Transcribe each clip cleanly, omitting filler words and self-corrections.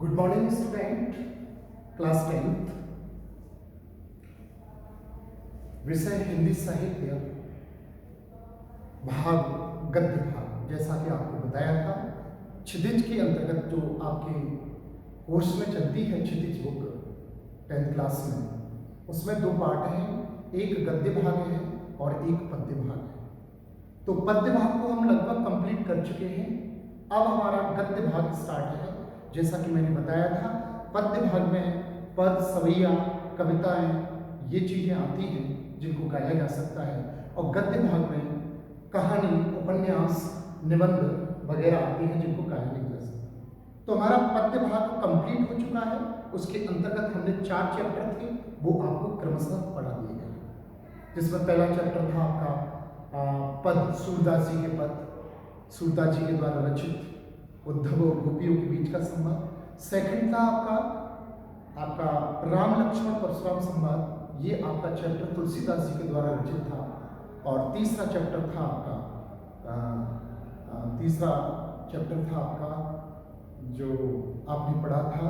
Good morning student, class 10th। विषय हिंदी साहित्य, भाग गद्य भाग। जैसा कि आपको बताया था, क्षितिज के अंतर्गत जो आपके कोर्स में चलती है क्षितिज बुक 10th क्लास में, उसमें दो पार्ट हैं, एक गद्य भाग है और एक पद्य भाग है। तो पद्य भाग को हम लगभग कंप्लीट कर चुके हैं। अब हमारा गद्य भाग स्टार्ट है। जैसा कि मैंने बताया था, पद्य भाग में पद, सवैया, कविताएं ये चीजें आती हैं जिनको गाया जा सकता है, और गद्य भाग में कहानी, उपन्यास, निबंध वगैरह आती हैं जिनको गाया नहीं जा सकता। तो हमारा पद्य भाग कंप्लीट हो चुका है। उसके अंतर्गत हमने 4 चैप्टर थे, वो आपको क्रमशः पढ़ा दिए गए, जिसमें पहला चैप्टर था आपका पद, सूरदास जी के पद, सूरदास जी के द्वारा रचित उद्धव और गोपियों के बीच का संवाद। सेकंड था आपका राम लक्ष्मण परशुराम संवाद, ये आपका चैप्टर तुलसीदास जी के द्वारा रचित था। और तीसरा चैप्टर था आपका जो आपने पढ़ा था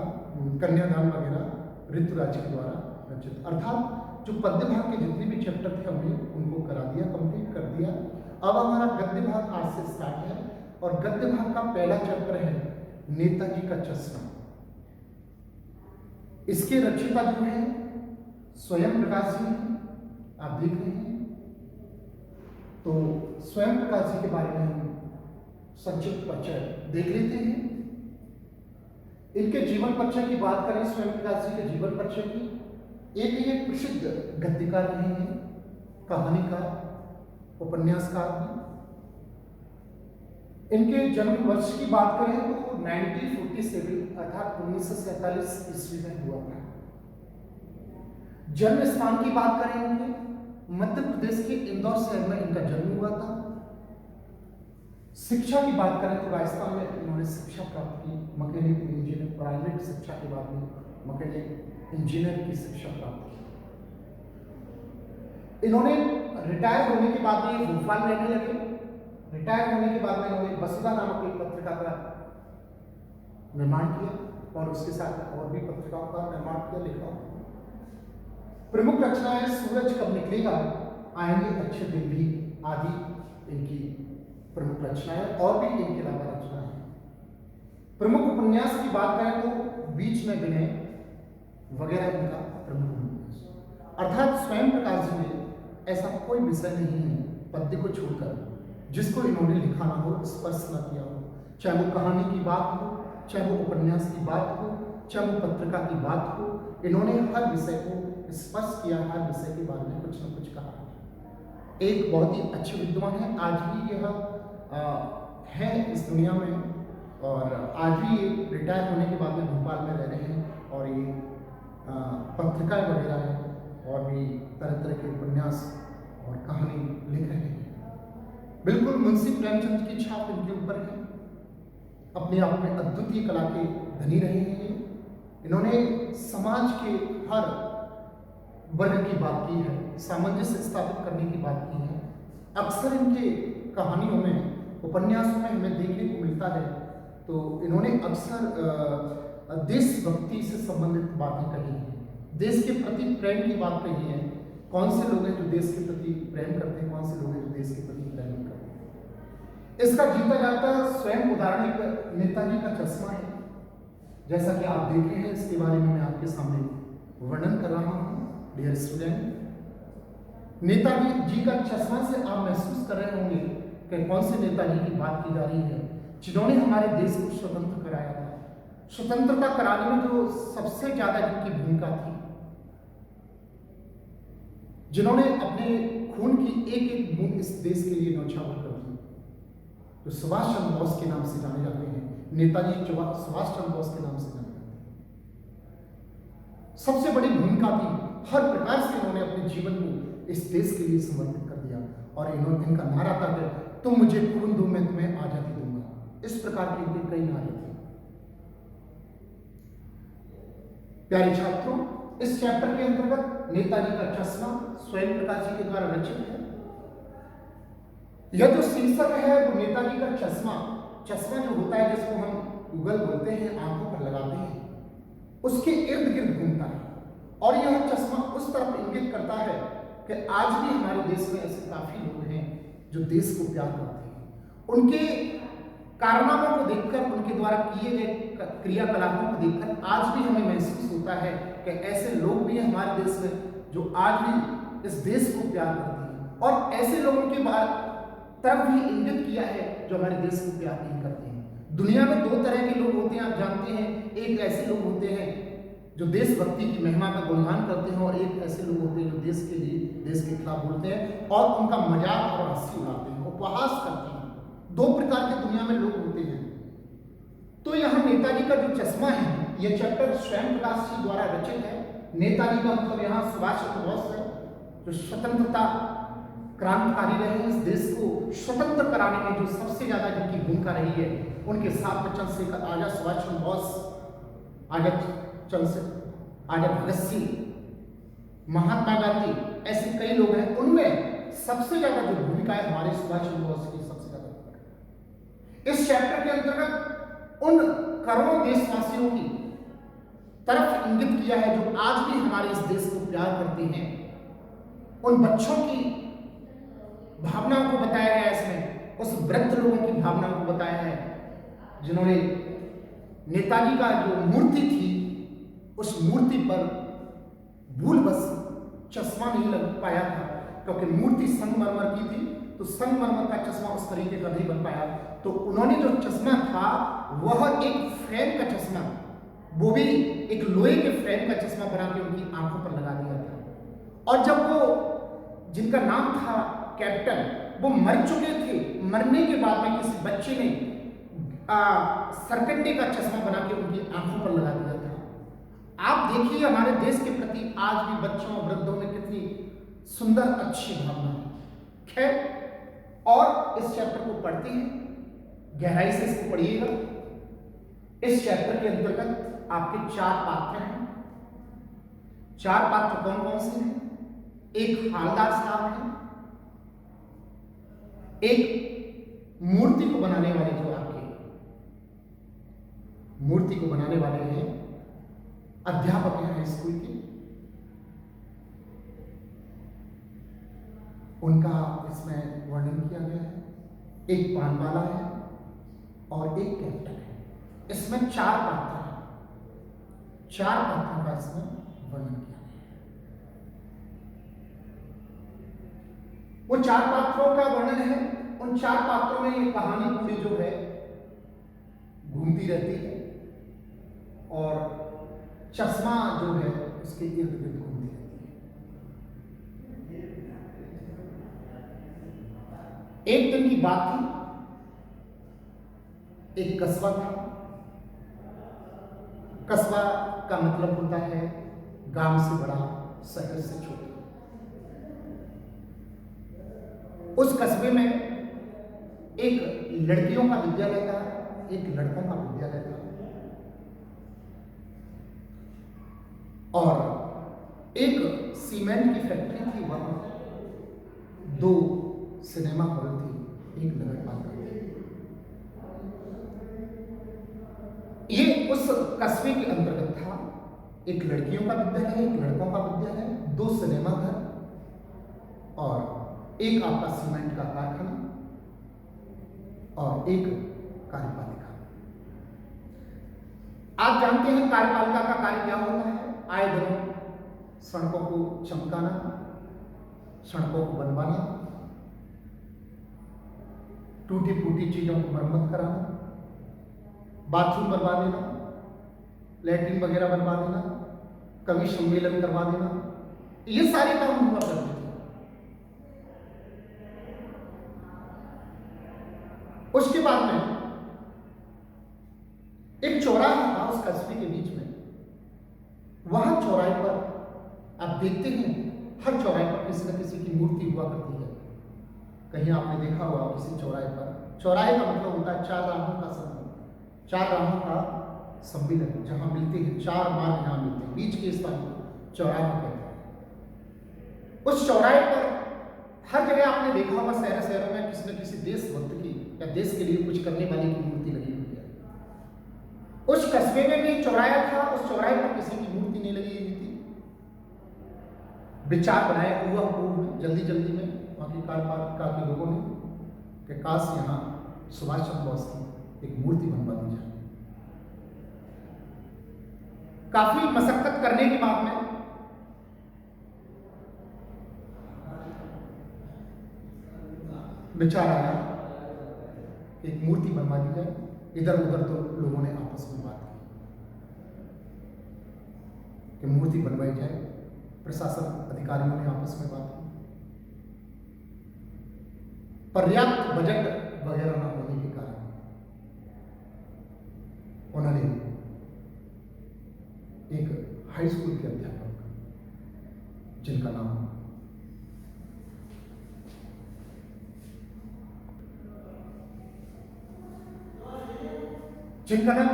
कन्यादान वगैरह, ऋतुराज के द्वारा रचित। अर्थात जो पद्य भाग के जितने भी चैप्टर थे हमने उनको करा दिया, कंप्लीट कर दिया। अब हमारा गद्य भाग आज से स्टार्ट है, और गद्य भाग का पहला चैप्टर है नेताजी का चश्मा। इसके रचयिता जो है स्वयं प्रकाश जी हैं, आप देख रहे हैं। तो स्वयं प्रकाश जी के बारे में हम संक्षिप्त परिचय देख लेते हैं। इनके जीवन परिचय की बात करें, स्वयं प्रकाश जी के जीवन परिचय की, ये प्रसिद्ध गद्यकार रहे हैं, कहानीकार, उपन्यासकार भी। इनके जन्म वर्ष की बात करें तो 1947 अर्थात 1947 ईस्वी में हुआ था। जन्म स्थान की बात करें इनके, मध्य प्रदेश के इंदौर शहर में इनका जन्म हुआ था। शिक्षा की बात करें तो राजस्थान में इन्होंने शिक्षा प्राप्त की, मैकेनिकल इंजीनियर, प्राइमरी शिक्षा के बाद में मैकेनिकल इंजीनियर की शिक्षा प्राप्त की। इन्होंने रिटायर होने के बाद में भोपाल रहने लगे। रिटायर होने के बाद में इन्होंने वसुधा नामक एक पत्रिका का निर्माण किया, और उसके साथ और भी पत्रिकाओं का निर्माण किया, लिखा। प्रमुख रचनाएं सूरज कब निकलेगा, आएंगे अच्छे दिन भी, आदि इनकी प्रमुख रचनाएं, और भी इनके अलावा रचनाएं। प्रमुख उपन्यास की बात करें तो बीच में विनय वगैरह इनका प्रमुख उपन्यास। अर्थात स्वयं प्रकाश जी ने ऐसा कोई विषय नहीं है पद्य को छोड़कर जिसको इन्होंने लिखा ना हो, स्पर्श न किया हो। चाहे वो कहानी की बात हो, चाहे वो उपन्यास की बात हो, चाहे वो पत्रिका की बात हो, इन्होंने हर विषय को स्पर्श किया, हर विषय के बारे में कुछ न कुछ कहा। एक बहुत ही अच्छे विद्वान है, आज भी यह है इस दुनिया में, और आज भी ये रिटायर होने के बाद में भोपाल में रह रहे हैं, और ये पत्रिकाएं वगैरह हैं, और भी तरह तरह के उपन्यास और कहानी लिख रहे हैं। बिल्कुल मुंशी प्रेमचंद की छाप इनके ऊपर है। अपने आप में अद्वितीय कला के धनी रहे हैं। इन्होंने समाज के हर वर्ग की बात की है, सामंजस्य स्थापित करने की बात की है। अक्सर इनके कहानियों में, उपन्यासों में हमें देखने को मिलता है, तो इन्होंने अक्सर देशभक्ति से संबंधित बातें कही हैं, देश के प्रति प्रेम की बात कही है। कौन से लोग हैं जो देश के प्रति प्रेम करते हैं, कौन से लोग हैं जो देश के प्रति प्रेम नहीं करते। इसका जीता जाता स्वयं उदाहरण एक नेताजी का चश्मा है। जैसा कि आप देख रहे हैं, इसके बारे में मैं आपके सामने वर्णन कर रहा हूं। डियर स्टूडेंट, नेताजी जी का चश्मा से आप महसूस कर रहे होंगे कि कौन से नेताजी की बात की जा रही है, जिन्होंने हमारे देश को स्वतंत्र कराया था। स्वतंत्रता कराने में जो सबसे ज्यादा जिनकी भूमिका थी, जिन्होंने अपने खून की एक एक बूंद इस देश के लिए न्यौछावर कर दी, जो सुभाष चंद्र बोस के नाम से जाने जाते हैं, नेताजी सुभाष चंद्र बोस के नाम से जाने जाते हैं। सबसे बड़ी भूमिका थी, हर प्रकार से इन्होंने अपने जीवन को इस देश के लिए समर्पित कर दिया, और इनका नारा था कि तुम मुझे खून दो, मैं तुम्हें आजादी दूंगा। इस प्रकार के इनके कई नारे थे। प्यारे छात्रों, इस चैप्टर के अंतर्गत नेताजी का चश्मा स्वयं प्रकाश जी के द्वारा रचित है। यह जो शीर्षक है वो नेताजी का चश्मा जो होता है, जिसको हम गूगल बोलते हैं, आंखों पर लगाते हैं, उसके इर्द गिर्द घूमता है। और यह चश्मा उस तरफ इंगित करता है कि आज भी हमारे देश में ऐसे काफी लोग हैं जो देश को प्यार करते हैं। उनके कारनामों को देखकर, उनके द्वारा किए गए क्रियाकलापों को देखकर आज भी हमें महसूस होता है कि ऐसे लोग भी हैं हमारे देश में जो आज भी इस देश को प्यार करते हैं। और ऐसे लोगों के तरफ भी इंगित किया है जो हमारे देश को प्यार नहीं करते हैं। दुनिया में दो तरह के लोग होते हैं, आप जानते हैं। एक ऐसे लोग होते हैं जो देशभक्ति की महिमा का गुणगान करते हैं, और एक ऐसे लोग होते हैं जो देश के लिए, देश के खिलाफ बोलते हैं और उनका मजाक और हंसी उड़ाते हैं, उपहास करते हैं। दो प्रकार के दुनिया में लोग होते हैं। तो यहाँ नेताजी का जो चश्मा है, यह चैप्टर स्वयं प्रकाश जी द्वारा रचित है। नेताजी का मतलब यहाँ सुभाष चंद्र बोस है, जो स्वतंत्रता क्रांतिकारी रहे हैं। इस देश को स्वतंत्र कराने में जो सबसे ज्यादा जिनकी भूमिका रही है, उनके साथ में चंद्रशेखर आजाद, सुभाष चंद्र बोस, आजाद भगत सिंह, महात्मा गांधी, ऐसे कई लोग हैं। उनमें सबसे ज्यादा जो भूमिका है हमारे सुभाष चंद्र बोस की सबसे ज्यादा। इस चैप्टर के अंतर्गत उन करोड़ों देशवासियों की तरफ इंगित किया है जो आज भी हमारे इस देश को प्यार करते हैं। उन बच्चों की भावनाओं को बताया गया है इसमें, उस वृद्ध लोगों की भावनाओं को बताया है जिन्होंने नेताजी का जो मूर्ति थी, उस मूर्ति पर भूलवश चश्मा नहीं लग पाया था, क्योंकि मूर्ति संगमरमर की थी, तो संगमरमर का चश्मा उस तरीके का नहीं बन पाया। तो उन्होंने जो चश्मा था वह एक फ्रेम का चश्मा, वो भी एक लोहे के फ्रेम का चश्मा बना के उनकी आंखों पर लगा दिया था। और जब वो, जिनका नाम था कैप्टन, वो मर चुके थे, मरने के बाद में किसी बच्चे ने सरकंडे का चश्मा बना के उनकी आंखों पर लगा दिया था। आप देखिए हमारे देश के प्रति आज भी बच्चों और वृद्धों में कितनी सुंदर अच्छी भावना है। खैर, और इस चैप्टर को पढ़ते हैं, गहराई से इसको पढ़िएगा। इस चैप्टर के अंतर्गत आपके 4 पात्र हैं। 4 पात्र कौन कौन से हैं? एक हालदार साहब है, एक मूर्ति को बनाने वाले, जो आपके मूर्ति को बनाने वाले हैं, अध्यापक हैं स्कूल के, उनका इसमें वर्णन किया गया है। एक पानवाला है और एक कैप्टन है। इसमें 4 पात्र हैं, 4 पात्रों का इसमें वर्णन किया गया है। वो 4 पात्रों का वर्णन है। उन 4 पात्रों में ये कहानी पूरी जो है घूमती रहती है, और चश्मा जो है उसके इर्द गिर्द घूमती रहती है। एक दिन की बात थी, एक कस्बा था। कस्बा का मतलब होता है गांव से बड़ा, शहर से छोटा। उस कस्बे में एक लड़कियों का विद्यालय था, एक लड़कों का विद्यालय था, और एक सीमेंट की फैक्ट्री थी। वहां 2 सिनेमा हॉल थी, एक नगर पालिका थी। ये उस कस्बे के अंतर्गत था। एक लड़कियों का विद्यालय, एक लड़कों का विद्यालय, 2 सिनेमा घर, और एक आपका सीमेंट का कारखाना, और एक कार्यपालिका। आप जानते हैं कार्यपालिका का कार्य क्या होता है? आए दिन सड़कों को चमकाना, सड़कों को बनवाना, टूटी फूटी चीजों को मरम्मत कराना, बाथरूम बनवा देना, लैट्रिन वगैरह बनवा देना, कवि सम्मेलन करवा देना, ये सारे काम हुआ करते थे। उसके बाद में एक चौराहा था उस कस्बे के बीच में। वहां चौराहे पर आप देखते हैं, हर चौराहे पर किसी न किसी की मूर्ति हुआ करती है। कहीं आपने देखा होगा किसी चौराहे पर। चौराहे का मतलब होता है 4 राहों का सम्मिलन, 4 राहों का सम्मिलन, जहां मिलते हैं 4 मार्ग, जहां मिलते हैं, बीच के स्थान को चौराहा कहते हैं। उस चौराहे पर हर जगह आपने देखा होगा, शहरों में किसी न किसी देशभक्त की या देश के लिए कुछ करने वाले की मूर्ति लगी हुई है। उस कस्बे में भी चौराहा था, उस चौराहे पर किसी की मूर्ति नहीं लगी हुई थी। विचार बनाया हुआ पूर्व जल्दी जल्दी में वहां की कार्यपालिका के लोगों ने कि काश यहाँ सुभाष चंद्र बोस की एक मूर्ति बनवा दी जाए। काफी मशक्कत करने के बाद में विचार आया कि एक मूर्ति बनवा दी जाए। इधर उधर तो लोगों ने आपस में बात की कि मूर्ति बनवाई जाए। प्रशासन अधिकारियों ने आपस में बात की। पर्याप्त बजट वगैरह न होने के कारण उन्होंने एक हाई स्कूल के अध्यापक, जिनका नाम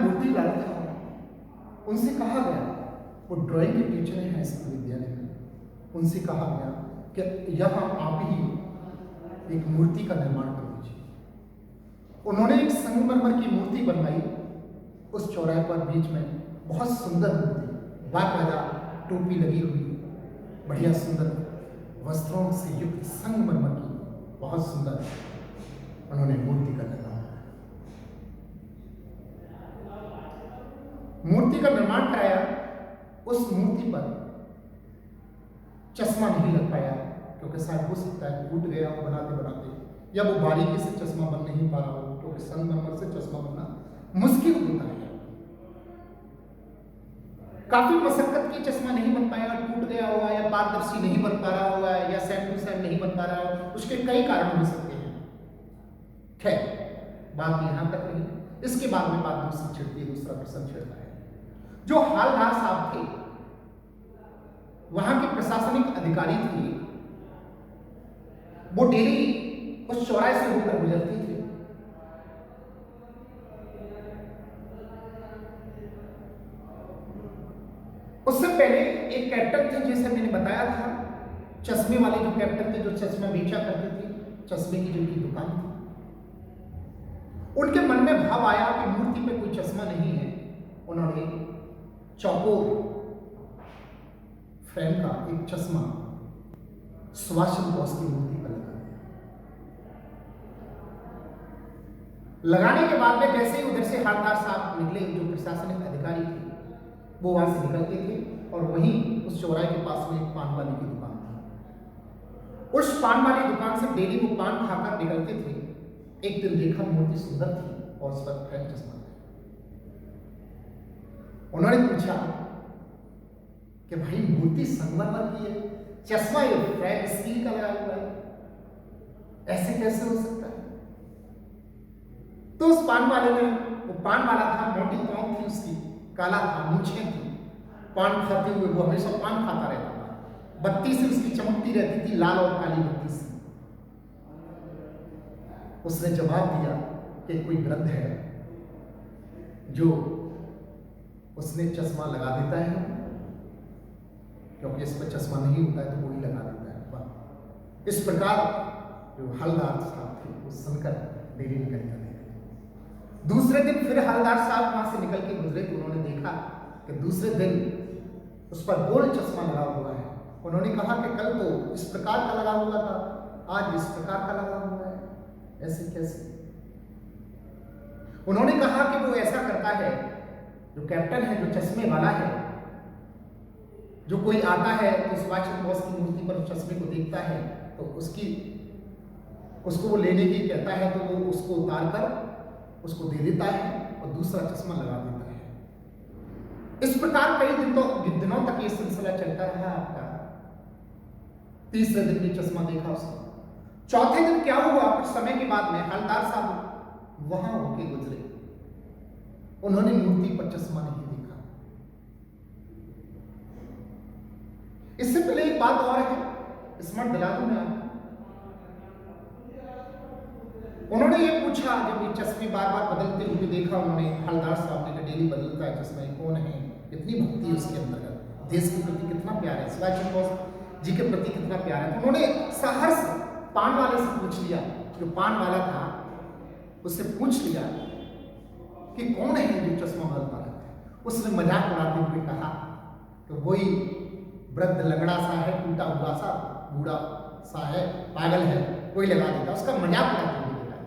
मूर्ति लाल था, उनसे कहा गया, वो ड्राइंग के टीचर हैं स्कूल विद्यालय में, उनसे कहा गया कि यहाँ आप ही एक मूर्ति का निर्माण कर दीजिए। उन्होंने एक संगमरमर की मूर्ति बनवाई। उस चौराहे पर बीच में बहुत सुंदर मूर्ति, बाकायदा टोपी लगी हुई, बढ़िया सुंदर वस्त्रों से युक्त संगमरमर की बहुत सुंदर उन्होंने मूर्ति का निर्माण। मूर्ति का निर्माण कराया। उस मूर्ति पर चश्मा नहीं लग पाया, क्योंकि शायद हो सकता है टूट गया हो बनाते बनाते, या वो बारीकी से चश्मा बन नहीं पा रहा हो, क्योंकि संगमरमर से चश्मा बनना मुश्किल होता है। काफी मशक्कत की चश्मा नहीं बन पाया, टूट गया हुआ, या पारदर्शी नहीं बन पा रहा हुआ, या सेम टू सेम नहीं बन पा रहा हो, उसके कई कारण हो सकते हैं। खैर, बात यहां तक रही। इसके बाद में बात दूसरी छिड़ती है, दूसरा प्रश्न छिड़ता है। जो हालदार साहब थे, वहां के प्रशासनिक अधिकारी थे, वो डेली उस चौराहे से होकर गुजरती थी। उससे पहले एक कैप्टन थे, जैसे मैंने बताया था, चश्मे वाले जो कैप्टन थे, जो चश्मा बेचा करते थे, चश्मे की जिनकी दुकान थी। उनके मन में भाव आया कि मूर्ति पे कोई चश्मा नहीं है। उन्होंने चौकोर फ्रेम का एक चश्मा सुभाष चंद्र बोस की मूर्ति पर लगा दिया। लगाने के बाद में जैसे ही उधर से हालदार साहब निकले, जो प्रशासनिक अधिकारी थे, वो वहां से निकलते थे, और वहीं उस चौराहे के पास में एक पान वाले की दुकान थी। उस पान वाली दुकान से डेली वो पान खाकर निकलते थे। एक दिन देखा मूर्ति सुंदर थी और उस पर फ्रेम चश्मा था। उन्होंने पूछा कि भाई मूर्ति संगमरमर की है, चश्मा ये फ्रेम स्टील का लगा हुआ है, ऐसे कैसे हो सकता है? तो उस पान वाले ने, वो पान वाला था, मोटी तौंग थी उसकी, काला था, मूंछें थी, पान खाते हुए वो हमेशा पान खाता रहता था। बत्ती से उसकी चमकती रहती थी, लाल और काली बत्ती से। उसने जवाब दिया कि कोई वृद्ध है जो उसने चश्मा लगा देता है, क्योंकि इस पर चश्मा नहीं होता है तो वही लगा देता है। इस प्रकार जो हलदार साहब थे वो सुनकर डेली निकल जाते थे। दूसरे दिन फिर हलदार साहब वहां से निकल के गुजरे तो उन्होंने देखा कि दूसरे दिन उस पर गोल चश्मा लगा हुआ है। उन्होंने कहा कि कल तो इस प्रकार का लगा हुआ था, आज इस प्रकार का लगा हुआ है, ऐसे कैसे? उन्होंने कहा कि वो ऐसा करता है, जो कैप्टन है, जो चश्मे वाला है, जो कोई आता है तो सुभाष चंद्र बोस की मूर्ति पर चश्मे को देखता है तो उसको वो लेने की कहता है, तो वो उसको उतार कर उसको दे देता है और दूसरा चश्मा लगा देता है। इस प्रकार कई दिनों तक ये सिलसिला चलता रहा आपका। तीसरे दिन भी चश्मा देखा उसने। चौथे दिन क्या हुआ, कुछ समय के बाद में हलदार साहब वहां होके गुजरे, उन्होंने मूर्ति पर चश्मा नहीं देखा। इससे पहले एक बात और है, स्मरण दिला दूं मैं आपको। उन्होंने ये पूछा, जब ये चश्मे बार बार बदलते हुए देखा उन्होंने, हलदार साहब ने, डेली बदलता है चश्मा, कौन है, इतनी भक्ति है उसके अंदर, देश के प्रति कितना प्यार है, सुभाष चंद्र बोस जी के प्रति कितना प्यार है। तो उन्होंने सहर्ष पान वाले से पूछ लिया, जो पान वाला था उससे पूछ लिया कि कौन है जो चश्मा बदलता रहता है। उसने मजाक उड़ाते हुए कहा कि वही वृद्ध लंगड़ा सा है, टूटा हुआ सा, बूढ़ा सा है, पागल है, कोई लगा देता। उसका मजाक उड़ाते हुए देखा।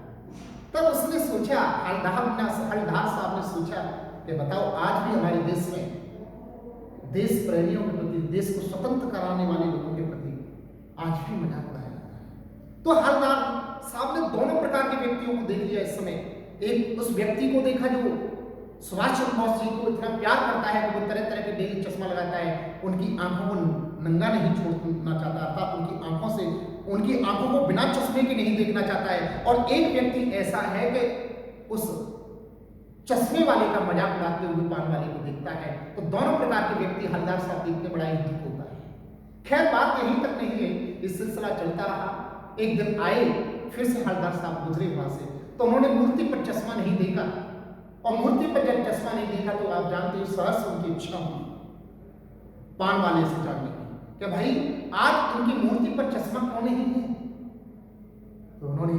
तब उसने सोचा, हलदार साहब ने सोचा कि बताओ आज भी हमारे देश में देश प्रेमियों के प्रति, देश को स्वतंत्र कराने वाले लोगों के प्रति आज भी मजाक उड़ाया जाता है। तो हलदार साहब ने दोनों प्रकार के व्यक्तियों को देख लिया इस समय। एक उस व्यक्ति को देखा जो सुभाष चंद्र बोस जी को इतना प्यार करता है कि वो तरह तरह के डेली चश्मा लगाता है, उनकी आंखों को नंगा नहीं छोड़ना चाहता था, उनकी आंखों को बिना चश्मे के नहीं देखना चाहता है। और एक व्यक्ति ऐसा है कि उस चश्मे वाले का मजाक उड़ाते हुए पान वाले को देखता है। तो दोनों प्रकार के व्यक्ति हलदार साहब देखते बड़ा ही दुख होता है। खैर बात यहीं तक नहीं है, इस सिलसिला चलता रहा। एक दिन आए फिर से हलदार साहब गुजरे वहां से, तो उन्होंने मूर्ति पर चश्मा नहीं देखा। और मूर्ति पर जब चश्मा नहीं देखा तो आप जानते हो सहर्ष उनकी इच्छा हुई पान वाले से जानने की कि भाई आज उनकी मूर्ति पर चश्मा क्यों नहीं है। तो उन्होंने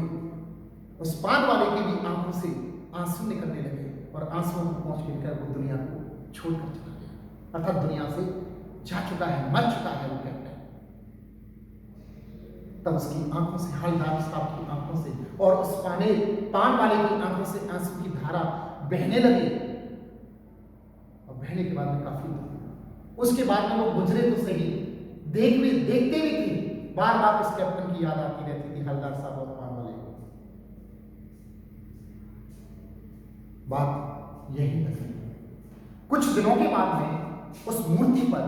उस पान वाले की भी आंखों से आंसू निकलने लगे और आंसुओं को पहुंच कर वो दुनिया को छोड़कर चला गया, अर्थात दुनिया से जा चुका है, मर चुका है वो कहते हैं। तब उसकी आंखों से, हलदार साहब की आंखों से और उस पान वाले की आंखों से आंसू की धारा बहने लगी। और बहने के बाद में काफी दुख। उसके बाद में वो गुजरे तो सही, देखते भी थे, बार बार उस कैप्टन की याद आती रहती थी, हलदार साहब और पान वाले को। बात यही तक है। कुछ दिनों के बाद में उस मूर्ति पर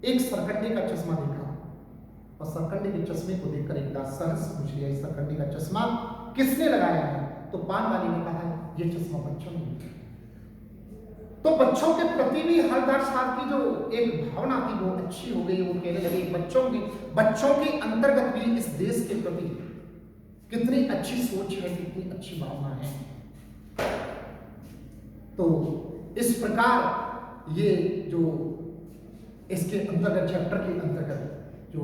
एक सरकंडे का चश्मा देखा और सरकंडे के चश्मे को देखकर एक दास सहर्ष पूछ लिया, इस सरकंडे का चश्मा किसने लगाया है। तो पान वाले ने कहा ये चश्मा बच्चों ने। तो बच्चों के प्रति भी हलदार साहब की जो एक भावना थी वो अच्छी हो गई। वो कहने लगे बच्चों के अंतर्गत भी इस देश के प्रति कितनी अच्छी सोच है, कितनी अच्छी भावना है। तो इस प्रकार ये जो इसके अंतर्गत, चैप्टर के अंतर्गत जो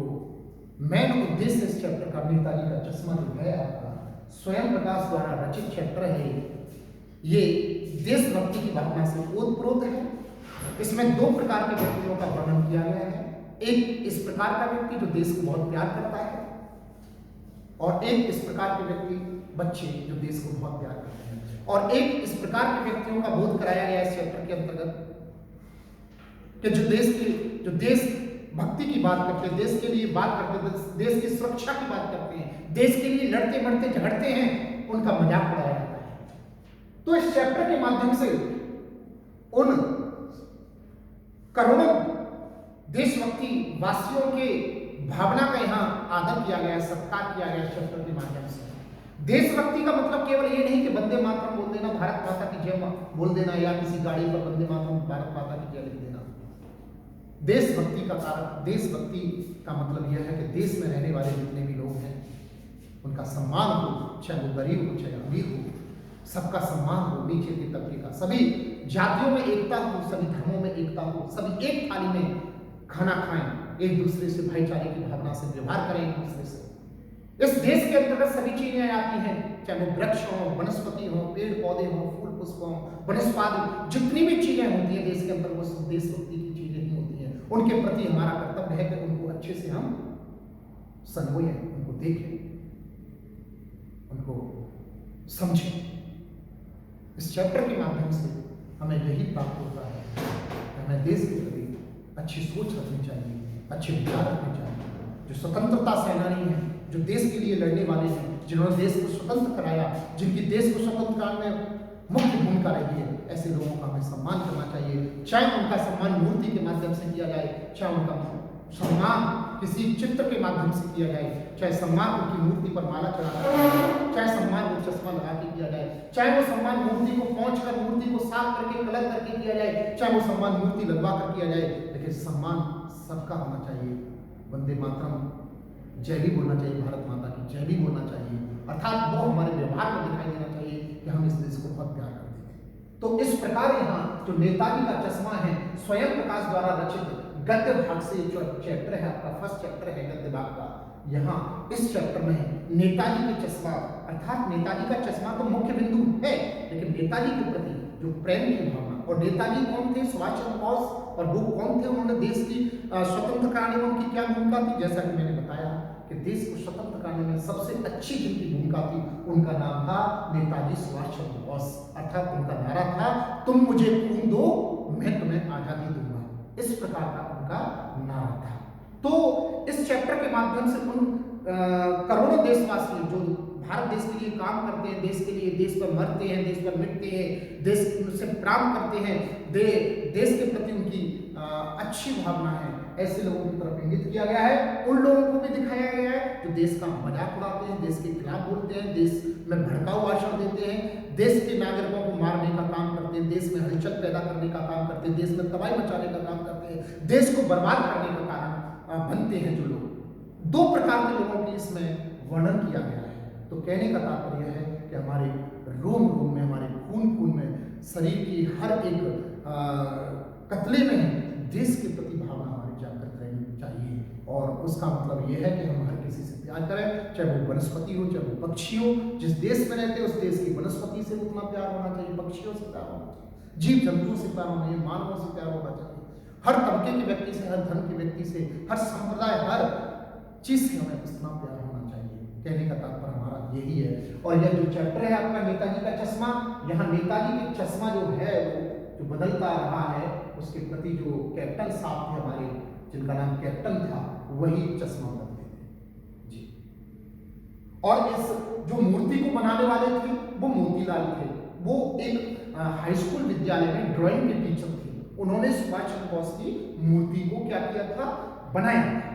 मेन उद्देश्य इस चैप्टर का, नेताजी का चश्मा जो है आपका स्वयं प्रकाश द्वारा रचित चैप्टर है, ये देशभक्ति की भावना से ओतप्रोत है। इसमें दो प्रकार के व्यक्तियों का वर्णन किया गया है। एक इस प्रकार का व्यक्ति जो देश को बहुत प्यार करता है, और एक इस प्रकार के व्यक्ति, बच्चे जो देश को बहुत प्यार करते हैं। और एक इस प्रकार के व्यक्तियों का बोध कराया गया इस चैप्टर के अंतर्गत कि जो देश भक्ति की बात करते हैं, देश के लिए बात करते हैं, देश की सुरक्षा की बात करते हैं, देश के लिए लड़ते मरते झगड़ते हैं, उनका मजाक उड़ाया जाता है। तो इस चैप्टर के माध्यम से उन करोड़ों देशभक्ति वासियों के भावना का यहाँ आदर किया गया, सत्कार किया गया चैप्टर के माध्यम से। देशभक्ति का मतलब केवल ये नहीं कि वंदे मातरम बोल देना, भारत माता की जय बोल देना, या किसी गाड़ी पर वंदे मातरम भारत माता की जय लिख देना। देशभक्ति का मतलब यह है कि देश में रहने वाले जितने भी लोग हैं उनका सम्मान हो, चाहे वो गरीब हो चाहे अमीर हो, सबका सम्मान हो, नीचे के तबके का, सभी जातियों में एकता हो, सभी धर्मों में एकता हो, सभी एक थाली में खाना खाएं, एक दूसरे से भाईचारे की भावना से व्यवहार करें एक दूसरे से। इस देश के अंतर्गत सभी चीजें आती हैं, चाहे वो वृक्ष हो, वनस्पति हो, पेड़ पौधे हो, फूल पुष्प हो, वनस्पति, जितनी भी चीजें होती हैं देश के अंदर वो सब देशभक्ति की चीजें ही होती हैं। उनके प्रति हमारा कर्तव्य है कि उनको अच्छे से हम संजोएं, उनको देखें, उनको समझें। इस चैप्टर के माध्यम से हमें यही प्राप्त होता है कि हमें देश के प्रति अच्छी सोच रखनी चाहिए, अच्छे विचार रखने चाहिए। जो स्वतंत्रता सेनानी हैं, जो देश के लिए लड़ने वाले हैं, जिन्होंने देश को स्वतंत्र कराया, जिनकी देश को स्वतंत्र कराने में मुख्य भूमिका रही है, ऐसे लोगों का हमें सम्मान करना चाहिए। चाहे उनका सम्मान मूर्ति के माध्यम से किया जाए, चाहे उनका सम्मान किसी चित्र के माध्यम से किया जाए, चाहे सम्मान उनकी मूर्ति पर माला चढ़ाकर किया जाए, चाहे सम्मान वो चश्मा लगा के किया जाए, चाहे वो सम्मान मूर्ति को पहुंचकर मूर्ति को साफ करके कलर करके किया जाए, चाहे वो सम्मान मूर्ति लगवा कर किया जाए, लेकिन सम्मान सबका होना चाहिए। वंदे मातरम जय भी बोलना चाहिए, भारत माता की जय भी बोलना चाहिए, अर्थात वो हमारे व्यवहार में दिखाई देना चाहिए कि हम इस देश को बहुत प्यार करते हैं। तो इस प्रकार यहाँ जो नेताजी का चश्मा है, स्वयं प्रकाश द्वारा रचित गद्य भाग से जो चैप्टर है आपका, फर्स्ट चैप्टर है गद्य भाग का, यहाँ इस चैप्टर में नेताजी के चश्मा, अर्थात नेताजी का चश्मा तो मुख्य बिंदु है, लेकिन नेताजी के प्रति जो प्रेम की भावना। और नेताजी कौन थे? सुभाष चंद्र बोस। और वो कौन थे? उन्होंने देश की स्वतंत्र कराने में उनकी क्या भूमिका थी? जैसा कि मैंने बताया कि देश को स्वतंत्र कराने में सबसे अच्छी जिनकी भूमिका थी उनका नाम था नेताजी सुभाष चंद्र बोस। अर्थात उनका नारा था, तुम मुझे खून दो मैं तुम्हें आजादी दूंगा। इस प्रकार का उनका नारा था। तो इस चैप्टर के माध्यम से उन करोड़ों देशवासी जो भारत देश के लिए काम करते हैं, देश के लिए, देश पर मरते हैं, देश पर मिटते हैं, देश से प्राण करते हैं, देश के प्रति उनकी अच्छी भावना है, ऐसे लोगों की तरफ इंगित किया गया है। उन लोगों को भी दिखाया गया है जो देश का मजाक उड़ाते हैं, देश के खिलाफ बोलते हैं, देश में भड़काऊ भाषण देते हैं, देश के नागरिकों को मारने का काम करते हैं, देश में हलचल पैदा करने का काम करते हैं, देश में तबाही मचाने का काम करते हैं, देश को बर्बाद करने का कारण बनते हैं जो लोग। दो प्रकार के लोगों की इसमें वर्णन किया गया है। तो कहने का तात्पर्य है कि हमारे रोम रोम में, हमारे खून खून में, शरीर की हर एक कतले में देश के प्रति भावना हमारी जागृत रहनी चाहिए। और उसका मतलब यह है कि हम हर किसी से प्यार करें, चाहे वो वनस्पति हो, चाहे वो पक्षी हो। जिस देश में रहते हैं उस देश की वनस्पति से उतना प्यार होना चाहिए, पक्षियों से प्यार होना चाहिए, जीव जंतुओं से प्यार होना चाहिए, मानवों से प्यार होना चाहिए, हर तबके के व्यक्ति से, हर धर्म के व्यक्ति से, हर संप्रदाय, हर चीज से हमें इतना प्यार होना चाहिए। कहने का तात्पर्य हमारा यही है। और यह जो चैप्टर है आपका नेताजी का चश्मा, यहाँ नेताजी के चश्मा जो है वो जो बदलता रहा है, उसके प्रति जो कैप्टन साहब थे हमारे, जिनका नाम कैप्टन था, वही चश्मा बदलते थे जी। और इस जो मूर्ति को बनाने वाले थे वो मोतीलाल थे। वो एक हाई स्कूल विद्यालय में ड्राइंग के टीचर थे। उन्होंने सुभाष चंद्र बोस की मूर्ति को क्या किया था? बनाया था।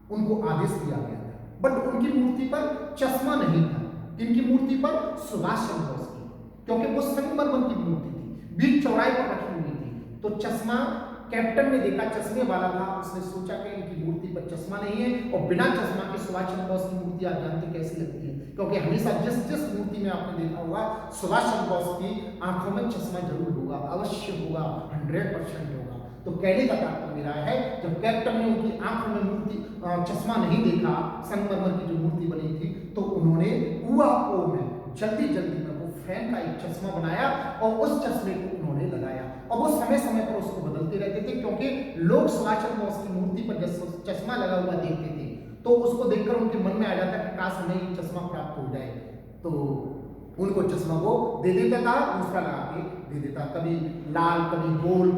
उनको आदेश दिया गया था, बट उनकी मूर्ति पर चश्मा नहीं था। इनकी मूर्ति पर सुभाष चंद्र बोस की, क्योंकि वो संगमरमर की मूर्ति थी, बीच चौड़ाई पर रखी हुई थी। तो चश्मा कैप्टन ने देखा, चश्मे वाला था, उसने सोचा कि इनकी मूर्ति पर चश्मा नहीं है। और बिना चश्मा के सुभाष चंद्र बोस की मूर्ति आप जानते कैसी लगती है, क्योंकि हमेशा जिस जिस मूर्ति में आपने देखा होगा सुभाष चंद्र बोस की आंखों में चश्मा जरूर होगा, अवश्य होगा, 100% होगा। तो कहने का तात्पर्य मेरा है, जब कैप्टन ने उनकी आंखों में मूर्ति चश्मा नहीं देखा, संगमरमर की जो मूर्ति बनी थी, तो उन्होंने कुआं में जल्दी जल्दी में वो फ्रेम का एक चश्मा बनाया और उस चश्मे को उन्होंने लगाया। और वो समय समय पर उसको बदलते रहते थे, क्योंकि लोग सुभाष चंद्र बोस की मूर्ति पर जब चश्मा लगा हुआ देखते थे तो उसको देखकर उनके मन में आ जाता कि काश हमें ये चश्मा प्राप्त हो जाए। तो उनको चश्मा वो दे देता था, दूसरा लगा के दे देता, कभी लाल, कभी गोल,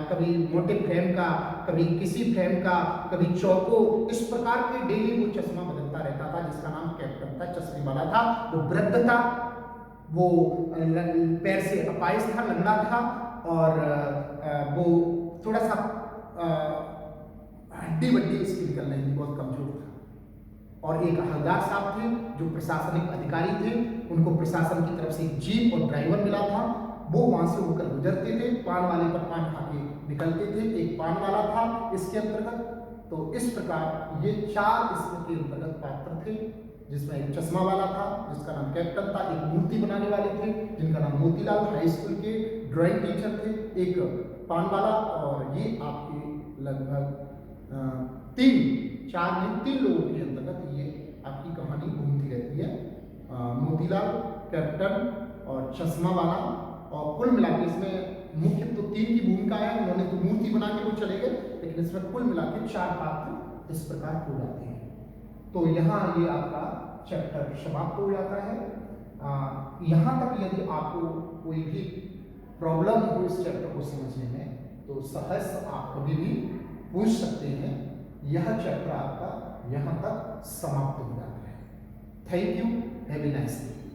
कभी मोटे फ्रेम का, कभी किसी फ्रेम का, कभी चौको। इस प्रकार के डेली वो चश्मा बदलता रहता था, जिसका नाम कैप्टन था, चश्मे वाला था। वो वृद्ध था, वो पैर से अपाहिज था, लंगड़ा था, और वो थोड़ा सा हड्डी वड्डी उसकी निकल रही थी, बहुत कमजोर था। और एक हवलदार साहब थे जो प्रशासनिक अधिकारी थे, उनको प्रशासन की तरफ से एक जीप और ड्राइवर मिला था। वो वहां से होकर गुजरते थे, पान वाले पर पान खा के निकलते थे। एक पान वाला था इसके अंतर्गत। तो इस प्रकार ये 4 इसमें के अंतर्गत पात्र थे, जिसमें एक चश्मा वाला था जिसका नाम कैप्टन था, एक मूर्ति बनाने वाले थे जिनका नाम मोतीलाल, हाई स्कूल के ड्राइंग टीचर थे, एक पान वाला, और ये आपके लगभग 3 लोगों के अंतर्गत ये आपकी कहानी घूमती रहती है। मोतीलाल, कैप्टन और चश्मा वाला। और कुल मिला के इसमें मुख्य तो 3 की भूमिका है। उन्होंने तो मूर्ति बना के वो चले गए, लेकिन इसमें कुल मिला के 4 पात्र इस प्रकार हो जाते हैं। तो यहाँ ये आपका चैप्टर समाप्त हो जाता है। यहाँ तक यदि आपको कोई भी प्रॉब्लम हो इस चैप्टर को समझने में, तो सहज आप कभी भी पूछ सकते हैं। यह चैप्टर आपका यहाँ तक समाप्त हो जाता है। Thank you, have a nice day.